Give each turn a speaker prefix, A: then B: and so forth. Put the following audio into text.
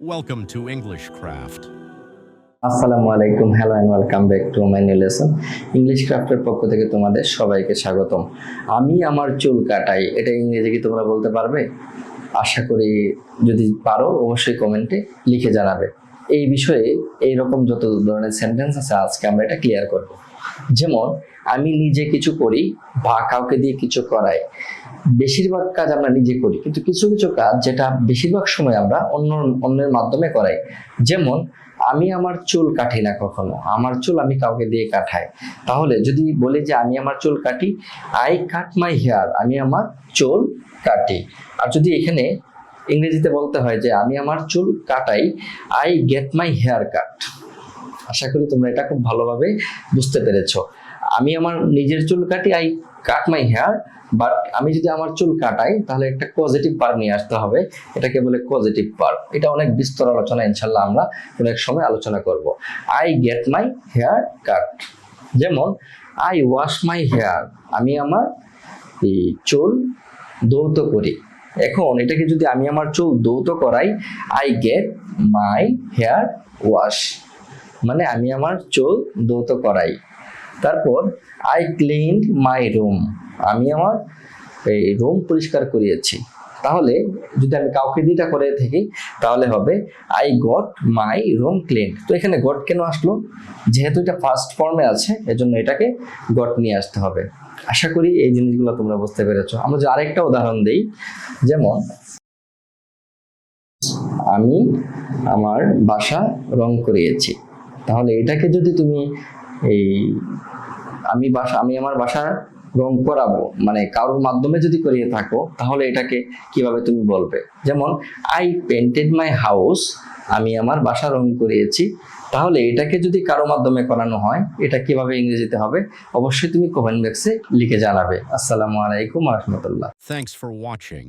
A: Welcome to English Craft.
B: আসসালামু আলাইকুম, hello and welcome back to my new lesson. English ক্রাফটের পক্ষ থেকে তোমাদের সবাইকে স্বাগতম। আমি আমার চুল কাটাই, এটা ইংরেজি কি তোমরা বলতে পারবে? আশা করি যদি পারো অবশ্যই কমেন্টে লিখে জানাবে। এই বিষয়ে এইরকম যত ধরনের সেন্টেন্স আছে আজকে আমরা এটা ক্লিয়ার করব। যেমন আমি নিজে কিছু করি বা কাউকে দিয়ে কিছু করাই। বেশিরভাগ কাজ আমরা নিজে করি, কিন্তু কিছু কিছু কাজ যেটা বেশিরভাগ সময় আমরা অন্যের মাধ্যমে করাই। যেমন আমি আমার চুল কাটি না কখনো, আমার চুল আমি কাউকে দিয়ে কাটাই। তাহলে যদি বলি যে আমি আমার চুল কাটি, আই কাট মাই হেয়ার, আমি আমার চুল কাটি। আর যদি এখানে ইংরেজিতে বলতে হয় যে আমি আমার চুল কাটাই, I get my hair cut. আশা করি তোমরা এটা খুব ভালোভাবে বুঝতে পেরেছো। আমি আমার নিজের চুল কাটি, I cut my hair, but আমি যদি আমার চুল কাটাই তাহলে একটা পজিটিভ ভার্ব নিয়ে আসতে হবে, এটাকে বলে পজিটিভ ভার্ব। এটা অনেক বিস্তর আলোচনা ইনশাল্লাহ আমরা অনেক সময় আলোচনা করব। I get my hair cut. যেমন আই ওয়াশ মাই হেয়ার, আমি আমার এই চুল ধৌত করি। এখন এটাকে যদি আমি আমার চুল ধৌত করাই, I get my hair wash, মানে আমি আমার চুল ধৌত করাই। তারপর আই ক্লিন মাই রুম, আমি আমার এই রুম পরিষ্কার করিয়েছি। তাহলে যদি আমি কাউকে দিটা করে থাকি তাহলে হবে I got my room clean. তো এখানে গট কেন আসলো? যেহেতু এটা ফার্স্ট ফর্মে আছে এজন্য এটাকে গট নিয়ে আসতে হবে। আশা করি এই জিনিসগুলো তোমরা বুঝতে পেরেছো। আমরা যে আরেকটা উদাহরণ দিই, যেমন আমি আমার বাসা রং করিয়েছি। তাহলে এটাকে যদি তুমি এই আমি আমার বাসা রং করাবো মানে কারোর মাধ্যমে যদি করিয়ে থাকো তাহলে এটাকে কিভাবে তুমি বলবে? যেমন আই পেন্টেড মাই হাউস, আমি আমার বাসা রং করিয়েছি। তাহলে এটাকে যদি কারো মাধ্যমে করানো হয় এটা কিভাবে ইংরেজিতে হবে অবশ্যই তুমি কমেন্ট বক্সে লিখে জানাবে। আসসালামু আলাইকুম ওয়া রাহমাতুল্লাহ।
A: Thanks for watching.